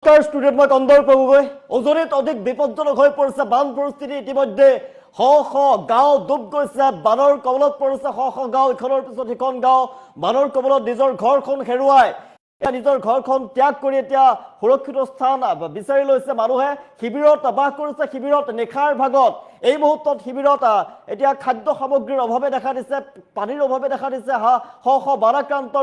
নমস্কাৰ ষ্টুডিঅ'ত মই কন্দৰ প্ৰভুগৈ উজনিত অধিক বিপদজনক হৈ পৰিছে বান পৰিস্থিতি ইতিমধ্যে শ শ গাঁও ডুব গৈছে বানৰ কবলত পৰিছে শ শ গাঁও ইখনৰ পিছত সিখন গাঁও বানৰ কবলত নিজৰ ঘৰখন হেৰুৱাই নিজৰ ঘৰখন ত্যাগ কৰি এতিয়া সুৰক্ষিত স্থান বিচাৰি লৈছে মানুহে শিবিৰত বাস কৰিছে শিবিৰত নিশাৰ ভাগত এই মুহূৰ্তত শিবিৰত এতিয়া খাদ্য সামগ্ৰীৰ অভাৱে দেখা দিছে পানীৰ অভাৱে দেখা দিছে শ শ বানাক্ৰান্ত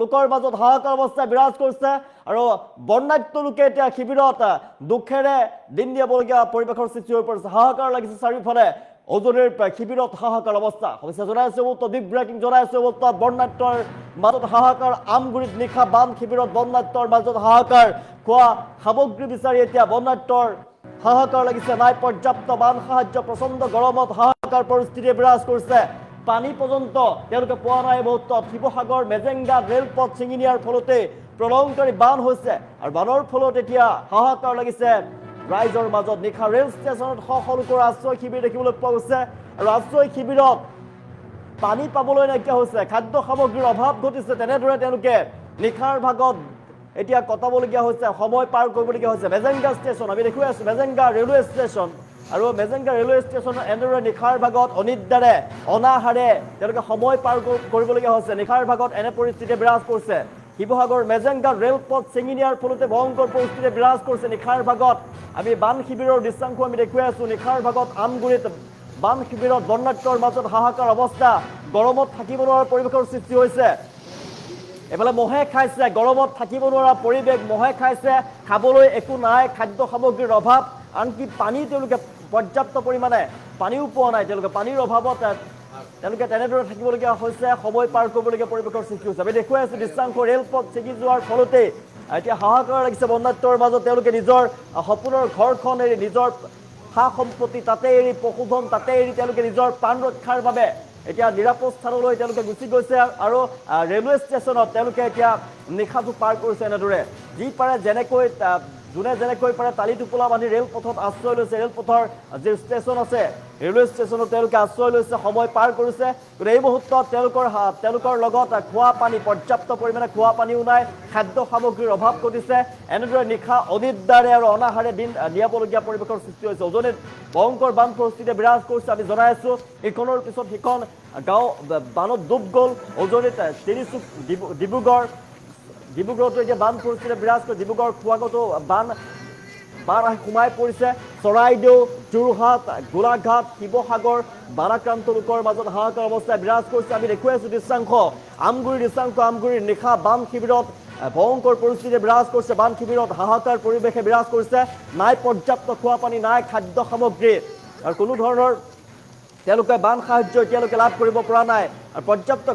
লোকৰ মাজত হাহাকাৰ অৱস্থা বিৰাজ কৰিছে আৰু বৰ্ণাঢ্য লোকে এতিয়া শিবিৰত দুখেৰে দিন দিবলগীয়া পৰিৱেশৰ সৃষ্টি হৈ পৰিছে হাহাকাৰ লাগিছে চাৰিওফালে উজনিৰ শিবিৰত হাহাকাৰ অৱস্থা অৱশ্যে জনাইছে বিগ ব্ৰেকিং জনাইছে বৰ্ণাঢ্যৰ মাজত হাহাকাৰ আমগুৰিত নিশা বান শিবিৰত বৰ্ণাঢ্যৰ মাজত হাহাকাৰ খোৱা সামগ্ৰী বিচাৰি এতিয়া বৰ্ণাঢ্যৰ হাহাকাৰ লাগিছে নাই পৰ্যাপ্ত বান সাহায্য প্ৰচণ্ড গৰমত হাহাকাৰ পৰিস্থিতিয়ে বিৰাজ কৰিছে পানী পৰ্যন্ত তেওঁলোকে পোৱা নাই মুহূৰ্তত শিৱসাগৰ মেজেংগা ৰেলপথ ছিঙি নিয়াৰ ফলতে প্ৰলয়ংকাৰী বান হৈছে আৰু বানৰ ফলত এতিয়া হাহাকাৰ লাগিছে ৰাইজৰ মাজত নিশা ৰেল ষ্টেচনত শ শ লোকৰ আশ্ৰয় শিবিৰ দেখিবলৈ পোৱা গৈছে আৰু আশ্ৰয় শিবিৰত পানী পাবলৈ নাইকিয়া হৈছে খাদ্য সামগ্ৰীৰ অভাৱ ঘটিছে তেনেদৰে তেওঁলোকে নিশাৰ ভাগত এতিয়া কটাবলগীয়া হৈছে সময় পাৰ কৰিবলগীয়া হৈছে মেজেংগা ষ্টেচন আমি দেখুৱাই আছোঁ মেজেংগা ৰেলৱে ষ্টেচন আৰু মেজেংগা ৰেলৱে ষ্টেচন এনেদৰে নিশাৰ ভাগত অনিদ্ৰাৰে অনাহাৰে তেওঁলোকে সময় পাৰ কৰিবলগীয়া হৈছে নিশাৰ ভাগত এনে পৰিস্থিতি বিৰাজ কৰিছে শিৱসাগৰ মেজেংগা ৰেলপথ ছিঙি নিয়াৰ ফলতে ভয়ংকৰ পৰিস্থিতি বিৰাজ কৰিছে নিশাৰ ভাগত আমি বান শিবিৰৰ দৃশ্যাংশ আমি দেখুৱাই আছোঁ নিশাৰ ভাগত আমগুৰিত বান শিবিৰত বৰ্ণাঢ্যৰ মাজত হাহাকাৰ অৱস্থা গৰমত থাকিব নোৱাৰা পৰিৱেশৰ সৃষ্টি হৈছে এফালে মহে খাইছে গৰমত থাকিব নোৱাৰা পৰিৱেশ মহে খাইছে খাবলৈ একো নাই খাদ্য সামগ্ৰীৰ অভাৱ আনকি পানী তেওঁলোকে পৰ্যাপ্ত পৰিমাণে পানীও পোৱা নাই তেওঁলোকে পানীৰ অভাৱত তেওঁলোকে তেনেদৰে থাকিবলগীয়া হৈছে সময় পাৰ কৰিবলগীয়া পৰিৱেশৰ সৃষ্টি হৈছে আমি দেখুৱাই আছোঁ দৃশ্যাংশ ৰেলপথ ছিগি যোৱাৰ ফলতে এতিয়া হাহাকাৰ লাগিছে বৰ্ণাঢ্যৰ মাজত তেওঁলোকে নিজৰ সপোনৰ ঘৰখন এৰি নিজৰ সা সম্পত্তি তাতে এৰি পশুধন তাতে এৰি তেওঁলোকে নিজৰ প্ৰাণ ৰক্ষাৰ বাবে এতিয়া নিৰাপদ স্থানলৈ তেওঁলোকে গুচি গৈছে আৰু ৰেলৱে ষ্টেচনত তেওঁলোকে এতিয়া নিশাটো পাৰ কৰিছে এনেদৰে যি পাৰে যেনেকৈ যোনে যেনেকৈ পাৰে তালি টোপোলা বান্ধি ৰেলপথত আশ্ৰয় লৈছে ৰেলপথৰ যি ষ্টেচন আছে ৰেলৱে ষ্টেচনত তেওঁলোকে আশ্ৰয় লৈছে সময় পাৰ কৰিছে কিন্তু এই মুহূৰ্তত তেওঁলোকৰ লগত খোৱা পানী পৰ্যাপ্ত পৰিমাণে খোৱা পানীও নাই খাদ্য সামগ্ৰীৰ অভাৱ ঘটিছে এনেদৰে নিশা অনিদ্ৰাৰে আৰু অনাহাৰে দিন দিয়াবলগীয়া পৰিৱেশৰ সৃষ্টি হৈছে উজনিত ভয়ংকৰ বান পৰিস্থিতিয়ে বিৰাজ কৰিছে আমি জনাই আছোঁ ইখনৰ পিছত সিখন গাঁও বানত ডুব গ'ল উজনিত ডিব্ৰুগড়তো এতিয়া বান পৰিস্থিতিয়ে বিৰাজ কৰি ডিব্ৰুগড় খোৱাগতো বান আহি সোমাই পৰিছে চৰাইদেউ যোৰহাট গোলাঘাট শিৱসাগৰ বানাক্ৰান্ত লোকৰ মাজত হাহাকাৰ অৱস্থাই বিৰাজ কৰিছে আমি দেখুৱাই আছোঁ দৃশ্যাংশ আমগুৰিৰ নিশা বান শিবিৰত ভয়ংকৰ পৰিস্থিতিয়ে বিৰাজ কৰিছে বান শিবিৰত হাহাকাৰ পৰিৱেশে বিৰাজ কৰিছে নাই পৰ্যাপ্ত খোৱা পানী নাই খাদ্য সামগ্ৰী আৰু কোনো ধৰণৰ তেওঁলোকে বান সাহায্য এতিয়ালৈকে লাভ কৰিব পৰা নাই আৰু পৰ্যাপ্ত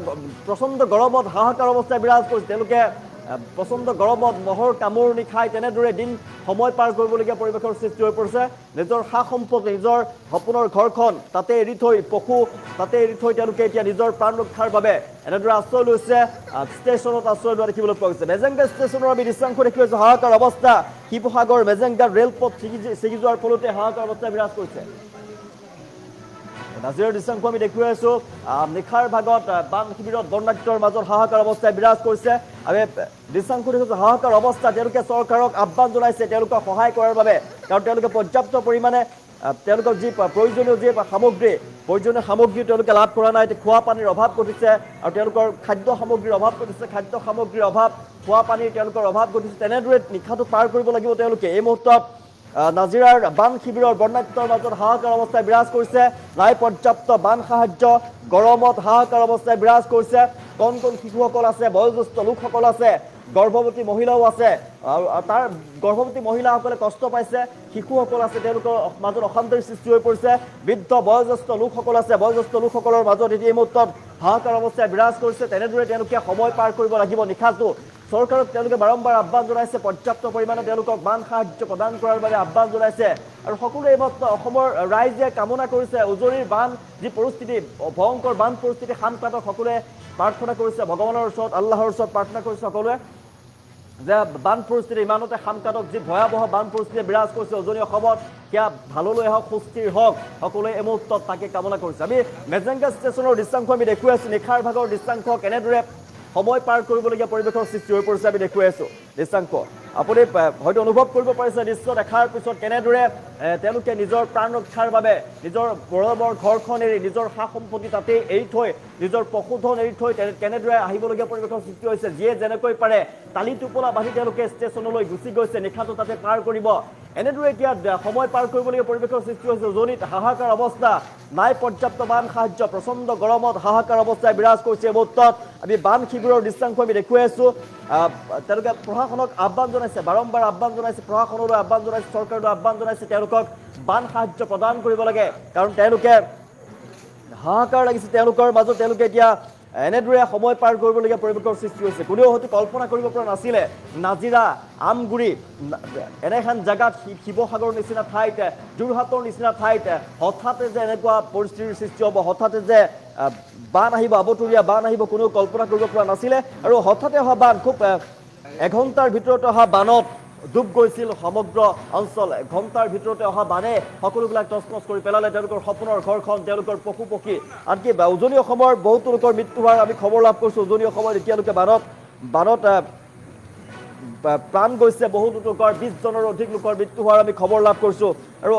প্ৰচণ্ড গৰমত হাহাকাৰ অৱস্থাই বিৰাজ কৰিছে তেওঁলোকে প্ৰচণ্ড গৰমত মহৰ কামোৰণি খাই তেনেদৰে দিন সময় পাৰ কৰিবলগীয়া পৰিৱেশৰ সৃষ্টি হৈ পৰিছে নিজৰ সা সম্পত্তি নিজৰ সপোনৰ ঘৰখন তাতে এৰি থৈ পশু তাতে এৰি থৈ তেওঁলোকে এতিয়া নিজৰ প্ৰাণ ৰক্ষাৰ বাবে এনেদৰে আশ্ৰয় লৈছে ষ্টেচনত আশ্ৰয় লোৱা দেখিবলৈ পোৱা গৈছে মেজেংগা ষ্টেচনৰ আমি দৃশ্যাংশ দেখি আছোঁ হাহাকাৰ অৱস্থা শিৱসাগৰ মেজেংগা ৰেলপথ ছিগি যোৱাৰ ফলতে হাহাকাৰ অৱস্থা বিৰাজ কৰিছে নাজিৰৰ দৃশ্যাংশ আমি দেখুৱাই আছোঁ নিশাৰ ভাগত বান শিবিৰত বৰ্ণাঢ্যৰ মাজত হাহাকাৰ অৱস্থাই বিৰাজ কৰিছে আমি দৃশ্যাংশ দেখিছোঁ হাহাকাৰ অৱস্থা তেওঁলোকে চৰকাৰক আহ্বান জনাইছে তেওঁলোকক সহায় কৰাৰ বাবে কাৰণ তেওঁলোকে পৰ্যাপ্ত পৰিমাণে তেওঁলোকৰ যি প্ৰয়োজনীয় সামগ্ৰী তেওঁলোকে লাভ কৰা নাই খোৱা পানীৰ অভাৱ ঘটিছে আৰু তেওঁলোকৰ খাদ্য সামগ্ৰীৰ অভাৱ ঘটিছে খাদ্য সামগ্ৰীৰ অভাৱ খোৱা পানীৰ তেওঁলোকৰ অভাৱ ঘটিছে তেনেদৰে নিশাটো পাৰ কৰিব লাগিব তেওঁলোকে এই মুহূৰ্তত নাজিৰাৰ বান শিবিৰৰ বৰ্ণাঢ্যৰ মাজত হাহাকাৰ অৱস্থাই বিৰাজ কৰিছে নাই পৰ্যাপ্ত বান সাহায্য গৰমত হাহাকাৰ অৱস্থাই বিৰাজ কৰিছে কণ শিশুসকল আছে বয়োজ্যেষ্ঠ লোকসকল আছে গৰ্ভৱতী মহিলাও আছে আৰু তাৰ গৰ্ভৱতী মহিলাসকলে কষ্ট পাইছে শিশুসকল আছে তেওঁলোকৰ মাজত অশান্তিৰ সৃষ্টি হৈ পৰিছে বৃদ্ধ বয়োজ্যেষ্ঠ লোকসকল আছে বয়োজ্যেষ্ঠ লোকসকলৰ মাজত এই মুহূৰ্তত হাহাকাৰ অৱস্থাই বিৰাজ কৰিছে তেনেদৰে তেওঁলোকে সময় পাৰ কৰিব লাগিব নিশাটো চৰকাৰক তেওঁলোকে বাৰম্বাৰ আহ্বান জনাইছে পৰ্যাপ্ত পৰিমাণে তেওঁলোকক বান সাহায্য প্ৰদান কৰাৰ বাবে আহ্বান জনাইছে আৰু সকলোৱে এইমাত্ৰ অসমৰ ৰাইজে কামনা কৰিছে উজনিৰ বান যি পৰিস্থিতি ভয়ংকৰ বান পৰিস্থিতি শান্ত পাতক সকলোৱে প্ৰাৰ্থনা কৰিছে ভগৱানৰ ওচৰত আল্লাহৰ ওচৰত প্ৰাৰ্থনা কৰিছে সকলোৱে যে বান পৰিস্থিতি ইমানতে শান্ত পাতক যি ভয়াৱহ বান পৰিস্থিতি বিৰাজ কৰিছে উজনি অসমত সেয়া ভাললৈ হওক সুস্থিৰ হওক সকলোৱে এই মুহূৰ্তত তাকে কামনা কৰিছে আমি মেজেংগা ষ্টেচনৰ দৃশ্যাংশ আমি দেখুৱাই আছোঁ নিশাৰ ভাগৰ দৃশ্যাংশ কেনেদৰে সময় পাৰ কৰিবলগীয়া পৰিৱেশৰ সৃষ্টি হৈ পৰিছে আমি দেখুৱাই আছোঁ দৃশ্যাংশ আপুনি হয়তো অনুভৱ কৰিব পাৰিছে দৃশ্য দেখাৰ পিছত কেনেদৰে তেওঁলোকে নিজৰ প্ৰাণ ৰক্ষাৰ বাবে নিজৰ বৰবৰ ঘৰখন এৰি নিজৰ সা সম্পত্তি তাতে এৰি থৈ নিজৰ পশুধন এৰি থৈ কেনেদৰে আহিবলগীয়া পৰিৱেশৰ সৃষ্টি হৈছে যিয়ে যেনেকৈ পাৰে টালি টোপোলা বান্ধি তেওঁলোকে ষ্টেচনলৈ গুচি গৈছে নিশাটো তাতে পাৰ কৰিব এনেদৰে এতিয়া সময় পাৰ কৰিবলগীয়া পৰিৱেশৰ সৃষ্টি হৈছে উজনিত হাহাকাৰ অৱস্থা নাই পৰ্যাপ্ত বান সাহায্য প্ৰচণ্ড গৰমত হাহাকাৰ অৱস্থাই বিৰাজ কৰিছে এই মুহূৰ্তত আমি বান শিবিৰৰ দৃশ্যাংশ আমি দেখুৱাই আছোঁ তেওঁলোকে প্ৰশাসনক আহ্বান জনাইছে বাৰম্বাৰ আহ্বান জনাইছে প্ৰশাসনলৈ আহ্বান জনাইছে চৰকাৰলৈ আহ্বান জনাইছে তেওঁলোকক বান সাহায্য প্ৰদান কৰিব লাগে কাৰণ তেওঁলোকে হাহাকাৰ লাগিছে তেওঁলোকৰ মাজত তেওঁলোকে এতিয়া এনেদৰে সময় পাৰ কৰিবলগীয়া পৰিৱেশৰ সৃষ্টি হৈছে কোনেও হয়তো কল্পনা কৰিব পৰা নাছিলে নাজিৰা আমগুৰি এনেখন জেগাত শিৱসাগৰৰ নিচিনা ঠাইত যোৰহাটৰ নিচিনা ঠাইত হঠাতে যে এনেকুৱা পৰিস্থিতিৰ সৃষ্টি হ'ব হঠাতে যে বান আহিব আবতৰীয়া বান আহিব কোনেও কল্পনা কৰিব পৰা নাছিলে আৰু হঠাতে অহা বান খুব এঘণ্টাৰ ভিতৰতে অহা বানত ডুব গৈছিল সমগ্ৰ অঞ্চল ঘণ্টাৰ ভিতৰতে অহা বানে সকলোবিলাক তছনছ কৰি পেলালে তেওঁলোকৰ সপোনৰ ঘৰখন তেওঁলোকৰ পশু পক্ষী আনকি উজনি অসমৰ বহুতো লোকৰ মৃত্যু হোৱাৰ আমি খবৰ লাভ কৰিছোঁ উজনি অসমত এতিয়ালৈকে বানত প্ৰাণ গৈছে বহুতো লোকৰ 20 জনৰ অধিক লোকৰ মৃত্যু হোৱাৰ আমি খবৰ লাভ কৰিছোঁ আৰু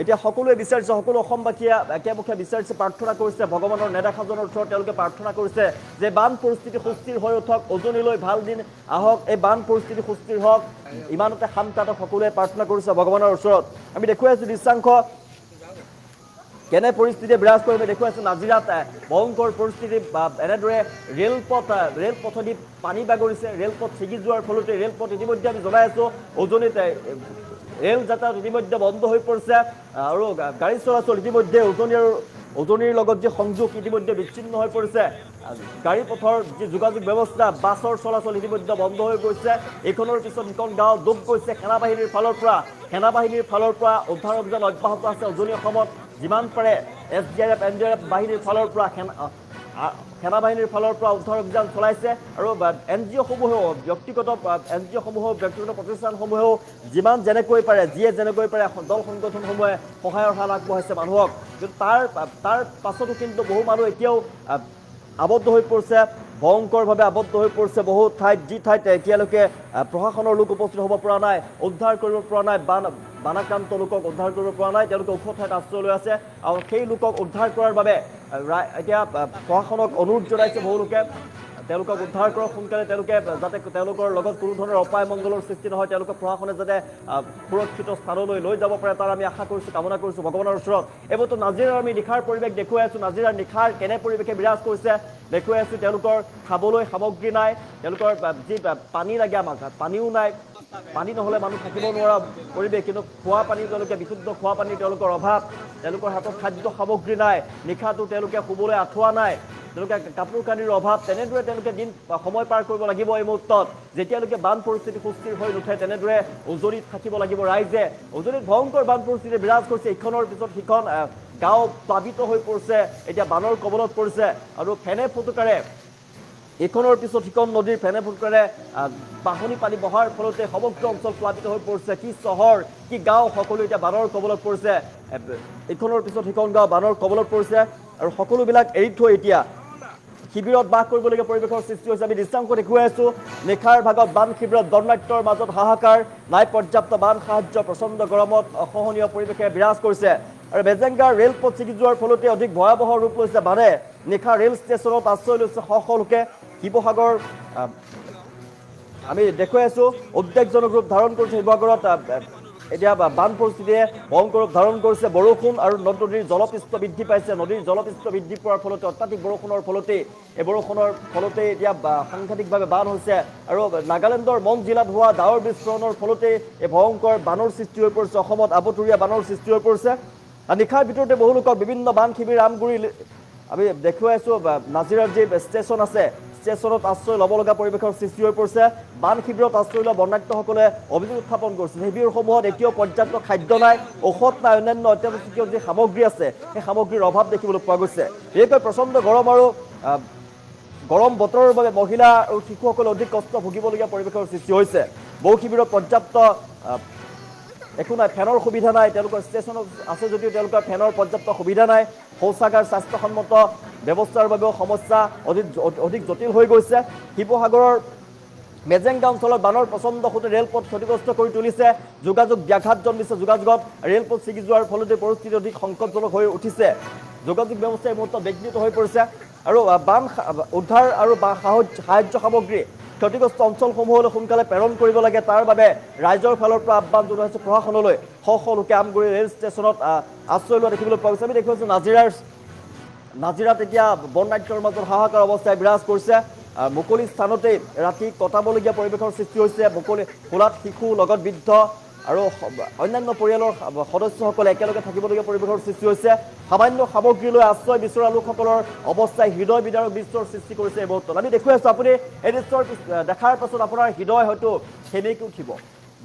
এতিয়া সকলোৱে বিচাৰিছে সকলো অসমবাসীয়ে একেমুখে বিচাৰিছে প্ৰাৰ্থনা কৰিছে ভগৱানৰ নেদেখাজনৰ ওচৰত তেওঁলোকে প্ৰাৰ্থনা কৰিছে যে বান পৰিস্থিতি সুস্থিৰ হৈ উঠক উজনিলৈ ভাল দিন আহক এই বান পৰিস্থিতি সুস্থিৰ হওক ইমানতে শান্তাত সকলোৱে প্ৰাৰ্থনা কৰিছে ভগৱানৰ ওচৰত আমি দেখুৱাই আছোঁ দৃশ্যাংশ কেনে পৰিস্থিতিয়ে বিৰাজ কৰি আমি দেখুৱাই আছোঁ নাজিৰাত ভয়ংকৰ পৰিস্থিতি এনেদৰে ৰেলপথেদি পানী বাগৰিছে ৰেলপথ ছিগি যোৱাৰ ফলতে ৰেলপথ ইতিমধ্যে আমি জনাই আছোঁ উজনিত ৰেল যাতায়াত ইতিমধ্যে বন্ধ হৈ পৰিছে আৰু গাড়ী চলাচল ইতিমধ্যে উজনিৰ লগত যে সংযোগ ইতিমধ্যে বিচ্ছিন্ন হৈ পৰিছে গাড়ী পথৰ যি যোগাযোগ ব্যৱস্থা বাছৰ চলাচল ইতিমধ্যে বন্ধ হৈ গৈছে এইখনৰ পিছত সিখন গাঁও ডুব গৈছে সেনাবাহিনীৰ ফালৰ পৰা উদ্ধাৰ অভিযান অব্যাহত আছে উজনি অসমত যিমান পাৰে SDRF NDRF বাহিনীৰ ফালৰ পৰা সেনাবাহিনীৰ ফালৰ পৰা উদ্ধাৰ অভিযান চলাইছে আৰু NGOসমূহেও ব্যক্তিগত প্ৰতিষ্ঠানসমূহেও যিমান যেনেকৈ পাৰে যিয়ে যেনেকৈ পাৰে দল সংগঠনসমূহে সহায়ৰ হাত আগবঢ়াইছে মানুহক কিন্তু তাৰ পাছতো কিন্তু বহু মানুহ এতিয়াও আবদ্ধ হৈ পৰিছে ভয়ংকৰভাৱে আবদ্ধ হৈ পৰিছে বহু ঠাইত যি ঠাইত এতিয়ালৈকে প্ৰশাসনৰ লোক উপস্থিত হ'ব পৰা নাই উদ্ধাৰ কৰিব পৰা নাই বানাক্ৰান্ত লোকক উদ্ধাৰ কৰিব পৰা নাই তেওঁলোকে ওখ ঠাইত আশ্ৰয় লৈ আছে আৰু সেই লোকক উদ্ধাৰ কৰাৰ বাবে এতিয়া প্ৰশাসনক অনুৰোধ জনাইছে বহু লোকে তেওঁলোকক উদ্ধাৰ কৰক সোনকালে তেওঁলোকে যাতে তেওঁলোকৰ লগত কোনো ধৰণৰ অপায় মংগলৰ সৃষ্টি নহয় তেওঁলোকক প্ৰশাসনে যাতে সুৰক্ষিত স্থানলৈ লৈ যাব পাৰে তাৰ আমি আশা কৰিছোঁ কামনা কৰিছোঁ ভগৱানৰ ওচৰত এইবোৰতো নাজিৰাৰ আমি নিশাৰ পৰিৱেশ দেখুৱাই আছোঁ নাজিৰাৰ নিশাৰ কেনে পৰিৱেশে বিৰাজ কৰিছে দেখুৱাই আছোঁ তেওঁলোকৰ খাবলৈ সামগ্ৰী নাই তেওঁলোকৰ যি পানী লাগে আমাক পানীও নাই পানী নহ'লে মানুহ থাকিব নোৱাৰা পৰিৱেশ কিন্তু খোৱা পানী তেওঁলোকে বিশুদ্ধ খোৱা পানী তেওঁলোকৰ অভাৱ তেওঁলোকৰ হাতত খাদ্য সামগ্ৰী নাই নিশাটো তেওঁলোকে শুবলৈ আঁঠুৱা নাই তেওঁলোকে কাপোৰ কানিৰ অভাৱ তেনেদৰে তেওঁলোকে দিন সময় পাৰ কৰিব লাগিব এই মুহূৰ্তত যেতিয়ালৈকে বান পৰিস্থিতি সুস্থিৰ হৈ নুঠে তেনেদৰে উজনিত থাকিব লাগিব ৰাইজে উজনিত ভয়ংকৰ বান পৰিস্থিতি বিৰাজ কৰিছে ইখনৰ পিছত সিখন গাঁও প্লাবিত হৈ পৰিছে এতিয়া বানৰ কবলত পৰিছে আৰু ফেনে ফুটুকাৰে এইখনৰ পিছত সিখন নদীৰ ফেনে ফুটুকাৰে বাঢ়নি পানী বহাৰ ফলতে সমগ্ৰ অঞ্চল প্লাবিত হৈ পৰিছে কি চহৰ কি গাঁও সকলো এতিয়া বানৰ কবলত পৰিছে এইখনৰ পিছত সিখন গাঁও বানৰ কবলত পৰিছে আৰু সকলোবিলাক এৰি থৈ এতিয়া শিবিৰত বাস কৰিবলগীয়া পৰিৱেশৰ সৃষ্টি হৈছে আমি দৃশ্যাংশ দেখুৱাই আছোঁ নিশাৰ ভাগত বান শিবিৰত দণ্ডাত্যৰ মাজত হাহাকাৰ নাই পৰ্যাপ্ত বান সাহায্য প্ৰচণ্ড গৰমত অসহনীয় পৰিৱেশে বিৰাজ কৰিছে আৰু বেজেংগাৰ ৰেলপথ ছিগি যোৱাৰ ফলতে অধিক ভয়াৱহ ৰূপ লৈছে বানে নিশা ৰেল ষ্টেচনত আশ্ৰয় লৈছে শ লোকে শিৱসাগৰ আমি দেখুৱাই আছোঁ উদ্বেগজনক ৰূপ ধাৰণ কৰিছে শিৱসাগৰত এতিয়া বান পৰিস্থিতিয়ে ভয়ংকৰ ৰূপ ধাৰণ কৰিছে বৰষুণ আৰু নদীৰ জলপৃষ্ঠ বৃদ্ধি পাইছে নদীৰ জলপৃষ্ঠ বৃদ্ধি পোৱাৰ ফলতে অত্যাধিক বৰষুণৰ ফলতে এই বৰষুণৰ ফলতে এতিয়া সাংঘাতিকভাৱে বান হৈছে আৰু নাগালেণ্ডৰ মন জিলাত হোৱা ডাৱৰ বিস্ফোৰণৰ ফলতে এই ভয়ংকৰ বানৰ সৃষ্টি হৈ পৰিছে অসমত আবতৰীয়া বানৰ সৃষ্টি হৈ পৰিছে আৰু নিশাৰ ভিতৰতে বহু লোকক বিভিন্ন বান শিবিৰ আমগুৰি আমি দেখুৱাই আছোঁ নাজিৰাৰ যি ষ্টেচন আছে ষ্টেচনত আশ্ৰয় ল'ব লগা পৰিৱেশৰ সৃষ্টি হৈ পৰিছে বান শিবিৰত আশ্ৰয় লোৱা বৰ্ণাঢ্যসকলে অভিযোগ উত্থাপন কৰিছে শিবিৰসমূহত এতিয়াও পৰ্যাপ্ত খাদ্য নাই ঔষধ নাই অন্যান্য অত্যাৱশ্যকীয় যি সামগ্ৰী আছে সেই সামগ্ৰীৰ অভাৱ দেখিবলৈ পোৱা গৈছে বিশেষকৈ প্ৰচণ্ড গৰম আৰু গৰম বতৰৰ বাবে মহিলা আৰু শিশুসকলে অধিক কষ্ট ভুগিবলগীয়া পৰিৱেশৰ সৃষ্টি হৈছে বহু শিবিৰত পৰ্যাপ্ত একো নাই ফেনৰ সুবিধা নাই তেওঁলোকৰ ষ্টেচনত আছে যদিও তেওঁলোকৰ ফেনৰ পৰ্যাপ্ত সুবিধা নাই শৌচাগাৰ স্বাস্থ্যসন্মত ব্যৱস্থাৰ বাবেও সমস্যা অধিক জটিল হৈ গৈছে শিৱসাগৰৰ মেজেংগা অঞ্চলৰ বানৰ প্ৰচণ্ড সোঁতে ৰেলপথ ক্ষতিগ্ৰস্ত কৰি তুলিছে যোগাযোগ ব্যাঘাত জন্মিছে যোগাযোগত ৰেলপথ ছিগি যোৱাৰ ফলতে পৰিস্থিতি অধিক সংকটজনক হৈ উঠিছে যোগাযোগ ব্যৱস্থা এই মুহূৰ্তত বিঘ্নিত হৈ পৰিছে আৰু বান উদ্ধাৰ আৰু সাহায্য সামগ্ৰী ক্ষতিগ্ৰস্ত অঞ্চলসমূহলৈ সোনকালে প্ৰেৰণ কৰিব লাগে তাৰ বাবে ৰাইজৰ ফালৰ পৰা আহ্বান জনোৱা হৈছে প্ৰশাসনলৈ শ শ লোকে আমগুৰি ৰেল ষ্টেচনত আশ্ৰয় লোৱা দেখিবলৈ পোৱা গৈছে আমি দেখি আছোঁ নাজিৰাত এতিয়া বন্যাঢ্যৰ মাজত হাহাকাৰ অৱস্থাই বিৰাজ কৰিছে মুকলি স্থানতেই ৰাতি কটাবলগীয়া পৰিৱেশৰ সৃষ্টি হৈছে মুকলি খোলাত শিশু লগত বৃদ্ধ আৰু অন্যান্য পৰিয়ালৰ সদস্যসকলে একেলগে থাকিবলগীয়া পৰিৱেশৰ সৃষ্টি হৈছে সামান্য সামগ্ৰী লৈ আশ্ৰয় বিচৰা লোকসকলৰ অৱস্থাই হৃদয় বিদাৰক দৃশ্যৰ সৃষ্টি কৰিছে এই মুহূৰ্তত আমি দেখুৱাই আছোঁ আপুনি এই দৃশ্যৰ দেখাৰ পাছত আপোনাৰ হৃদয় হয়তো সেমেকি উঠিব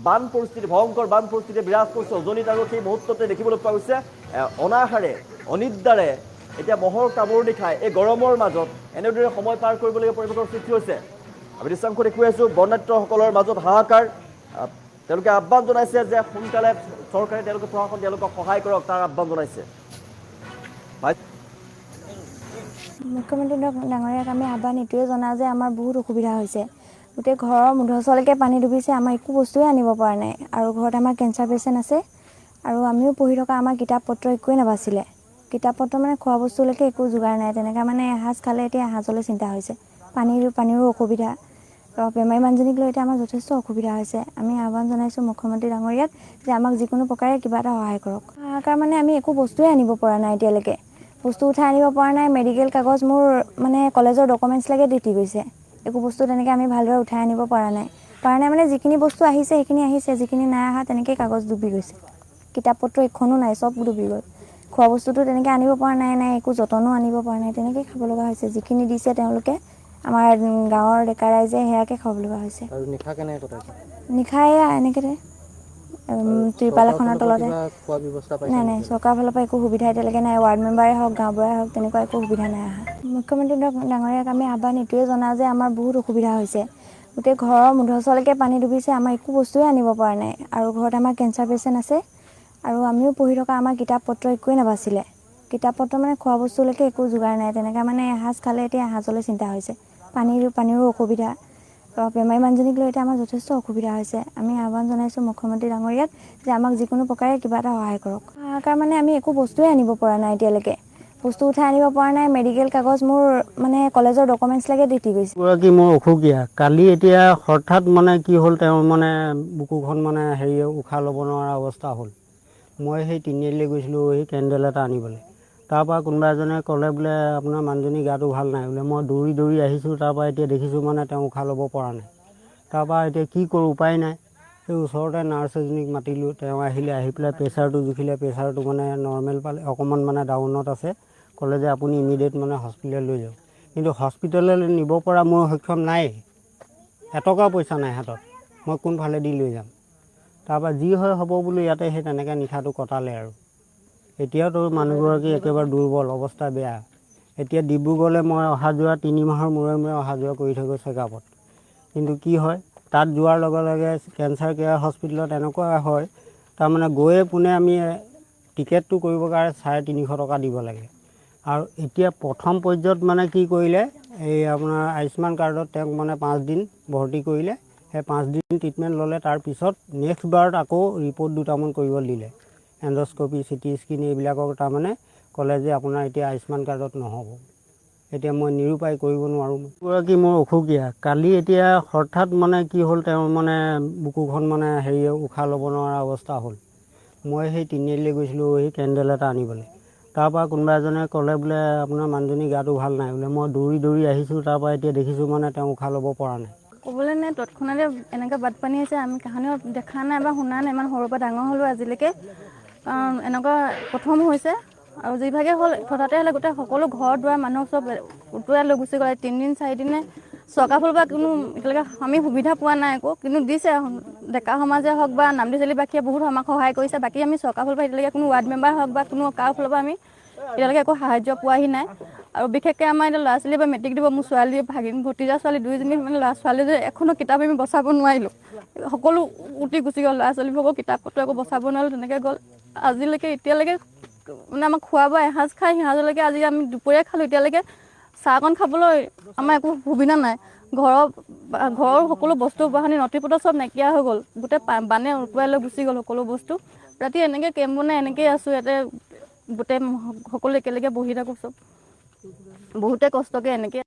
বান পৰিস্থিতি ভয়ংকৰ বান পৰিস্থিতি বিৰাজ কৰিছে উজনিত আৰু সেই মুহূৰ্ততে দেখিবলৈ পোৱা গৈছে অনাহাৰে অনিদ্ৰাৰে এতিয়া মহৰ কামোৰণি খায় এই গৰমৰ মাজত এনেদৰে সময় পাৰ কৰিবলগীয়া পৰিৱেশৰ সৃষ্টি হৈছে আমি দৃশ্যাংশ দেখুৱাই আছোঁ বন্যাঢ্যসকলৰ মাজত হাহাকাৰ তেওঁলোকে আহ্বান জনাইছে যে সোনকালে চৰকাৰে প্ৰশাসন তেওঁলোকক সহায় কৰক তাৰ আহ্বান জনাইছে মুখ্যমন্ত্ৰী ডাঙৰীয়াক আমি আহ্বান এইটোৱে জনাওঁ যে আমাৰ বহুত অসুবিধা হৈছে গোটেই ঘৰৰ মুধচলৈকে পানী ডুবিছে আমাৰ একো বস্তুৱে আনিব পৰা নাই আৰু ঘৰত আমাৰ কেঞ্চাৰ পেচেণ্ট আছে আৰু আমিও পঢ়ি থকা আমাৰ কিতাপ পত্ৰ একোৱে নাবাছিলে কিতাপ পত্ৰ মানে খোৱা বস্তুলৈকে একো যোগাৰ নাই তেনেকৈ মানে এসাঁজ খালে এতিয়া এসাঁজলৈ চিন্তা হৈছে পানীৰো অসুবিধা বেমাৰী মানুহজনীক লৈ এতিয়া আমাৰ যথেষ্ট অসুবিধা হৈছে আমি আহ্বান জনাইছোঁ মুখ্যমন্ত্ৰী ডাঙৰীয়াক যে আমাক যিকোনো প্ৰকাৰে কিবা এটা সহায় কৰক হাহাকাৰ মানে আমি একো বস্তুৱে আনিব পৰা নাই এতিয়ালৈকে বস্তু উঠাই আনিব পৰা নাই মেডিকেল কাগজ মোৰ মানে কলেজৰ ডকুমেণ্টছলৈকে দি গৈছে একো বস্তু তেনেকৈ আমি ভালদৰে উঠাই আনিব পৰা নাই মানে যিখিনি বস্তু আহিছে সেইখিনি আহিছে যিখিনি নাই অহা তেনেকৈয়ে কাগজ ডুবি গৈছে কিতাপ পত্ৰ এখনো নাই চব ডুবি গ'ল খোৱা বস্তুটো তেনেকৈ আনিব পৰা নাই একো যতনো আনিব পৰা নাই তেনেকৈয়ে খাব লগা হৈছে যিখিনি দিছে তেওঁলোকে আমাৰ গাঁৱৰ ডেকা ৰাইজে সেয়াকে খাব লগা হৈছে আৰু নিশা কেনেকৈ কটাইছে নিশা এনেকৈ ত্ৰিপাল এখনৰ তলতে নাই চৰকাৰৰ ফালৰ পৰা একো সুবিধা এতিয়ালৈকে নাই ৱাৰ্ড মেম্বাৰে হওক গাঁওবুঢ়াই হওক তেনেকুৱা একো সুবিধা নাই অহা মুখ্যমন্ত্ৰী ডাঙৰীয়াক আমি আহ্বান এইটোৱে জনাওঁ যে আমাৰ বহুত অসুবিধা হৈছে গোটেই ঘৰৰ মুধচলৈকে পানী ডুবিছে আমাৰ একো বস্তুৱে আনিব পৰা নাই আৰু ঘৰত আমাৰ কেঞ্চাৰ পেচেণ্ট আছে আৰু আমিও পঢ়ি থকা আমাৰ কিতাপ পত্ৰ একোৱে নাবাছিলে কিতাপ পত্ৰ মানে খোৱা বস্তুলৈকে একো যোগাৰ নাই তেনেকৈ মানে এসাঁজ খালে এতিয়া এসাঁজলৈ চিন্তা হৈছে পানীৰো অসুবিধা বেমাৰী মানুহজনীক লৈ এতিয়া আমাৰ যথেষ্ট অসুবিধা হৈছে আমি আহ্বান জনাইছোঁ মুখ্যমন্ত্ৰী ডাঙৰীয়াক যে আমাক যিকোনো প্ৰকাৰে কিবা এটা সহায় কৰক হাহাকাৰ মানে আমি একো বস্তুৱে আনিব পৰা নাই এতিয়ালৈকে বস্তু উঠাই আনিব পৰা নাই মেডিকেল কাগজ মোৰ মানে কলেজৰ ডকুমেণ্টছলৈকে দি গৈছে গৰাকী মোৰ অসুখীয়া কালি এতিয়া হঠাৎ মানে কি হ'ল তেওঁৰ মানে বুকুখন মানে উশাহ ল'ব নোৱাৰা অৱস্থা হ'ল মই সেই তিনিআলিলৈ গৈছিলোঁ সেই কেণ্ডেল এটা আনিবলৈ তাৰপৰা কোনোবা এজনে ক'লে বোলে আপোনাৰ মানুহজনী গাটো ভাল নাই বোলে মই দৌৰি আহিছোঁ তাৰপৰা এতিয়া দেখিছোঁ মানে তেওঁ উশাহ ল'ব পৰা নাই তাৰপৰা এতিয়া কি কৰোঁ উপায় নাই সেই ওচৰতে নাৰ্ছ এজনীক মাতিলোঁ তেওঁ আহি পেলাই প্ৰেছাৰটো জুখিলে প্ৰেছাৰটো মানে নৰ্মেল পালে অকণমান মানে ডাউনত আছে ক'লে যে আপুনি ইমিডিয়েট মানে হস্পিটেল লৈ যাওক কিন্তু হস্পিটেললৈ নিব পৰা মোৰ সক্ষম নাই এটকা পইচা নাই হাতত মই কোনফালেদি লৈ যাম তাৰপৰা যি হয় হ'ব বুলি ইয়াতে সেই তেনেকৈ নিশাটো কটালে আৰু এতিয়াতো মানুহগৰাকী একেবাৰে দুৰ্বল অৱস্থা বেয়া এতিয়া ডিব্ৰুগড়লৈ মই অহা যোৱা 3 মাহৰ মূৰে অহা যোৱা কৰি থাকোঁ চেকআপত কিন্তু কি হয় তাত যোৱাৰ লগে লগে কেঞ্চাৰ কেয়াৰ হস্পিটেলত এনেকুৱা হয় তাৰমানে গৈয়ে পোনে আমি টিকেটটো কৰিবৰ কাৰণে 350 টকা দিব লাগে আৰু এতিয়া প্ৰথম পৰ্যায়ত মানে কি কৰিলে এই আপোনাৰ আয়ুষ্মান কাৰ্ডত তেওঁক মানে 5 দিন ভৰ্তি কৰিলে সেই 5 দিন ট্ৰিটমেণ্ট ল'লে তাৰপিছত নেক্সট বাৰত আকৌ ৰিপৰ্ট দুটামান কৰিব দিলে এণ্ডস্কপি চিটি স্কিন এইবিলাকৰ তাৰমানে ক'লে যে আপোনাৰ এতিয়া আয়ুষ্মান কাৰ্ডত নহ'ব এতিয়া মই নিৰূপায় কৰিব নোৱাৰোঁ গৰাকী মোৰ অসুখীয়া কালি এতিয়া হঠাৎ মানে কি হ'ল তেওঁৰ মানে বুকুখন মানে উশাহ ল'ব নোৱাৰা অৱস্থা হ'ল মই সেই তিনিআলিলৈ গৈছিলোঁ সেই কেণ্ডেল এটা আনিবলৈ তাৰপৰা কোনোবা এজনে ক'লে বোলে আপোনাৰ মানুহজনী গাটো ভাল নাই বোলে মই দৌৰি আহিছোঁ তাৰপৰা এতিয়া দেখিছোঁ মানে তেওঁ উশাহ ল'ব পৰা নাই ক'বলৈ নাই তৎক্ষণাতে এনেকৈ বানপানী হৈছে আমি কাহানিও দেখা নাই বা শুনা নাই ইমান সৰুৰ পৰা ডাঙৰ হ'লোঁ আজিলৈকে এনেকুৱা প্ৰথম হৈছে আৰু যিভাগে হ'ল হঠাতে হ'লে গোটেই সকলো ঘৰ দুৱাৰ মানুহক চব উটুৱাই লৈ গুচি গ'লে 3 দিন 4 দিনে চৰকাৰৰ ফালৰ পৰা কোনো এতিয়ালৈকে আমি সুবিধা পোৱা নাই একো কিন্তু দিছে ডেকা সমাজে হওক বা নামদি চালিবাসীয়ে বহুত আমাক সহায় কৰিছে বাকী আমি চৰকাৰৰ ফালৰ পৰা এতিয়ালৈকে কোনো ৱাৰ্ড মেম্বাৰ হওক বা কোনো কাৰো ফালৰ পৰা আমি এতিয়ালৈকে একো সাহায্য পোৱাহি নাই আৰু বিশেষকৈ আমাৰ এতিয়া ল'ৰা ছোৱালী বা মেট্ৰিক দিব মোৰ ছোৱালী ভতিজা ছোৱালী 2জনী মানে ছোৱালী যে এখনো কিতাপ আমি বচাব নোৱাৰিলোঁ সকলো উটি গুচি গ'ল ল'ৰা ছোৱালীবোৰকো কিতাপ পত্ৰ একো বচাব নোৱাৰিলোঁ তেনেকৈ গ'ল আজিলৈকে এতিয়ালৈকে মানে আমাক খোৱা বোৱা এসাঁজ খাই সিহঁতলৈকে আজি আমি দুপৰীয়া খালোঁ এতিয়ালৈকে চাহকণ খাবলৈ আমাৰ একো সুবিধা নাই। ঘৰৰ সকলো বস্তু বাহানি নথি-পত্ৰ চব নাইকিয়া হৈ গ'ল। গোটেই বানে উটুৱাই লৈ গুচি গ'ল সকলো বস্তু। ৰাতি এনেকৈ কেম্প বনাই এনেকৈ আছোঁ, ইয়াতে গোটেই সকলো একেলগে বহি থাকোঁ চব। বহুতে কষ্টকৈ এনেকৈ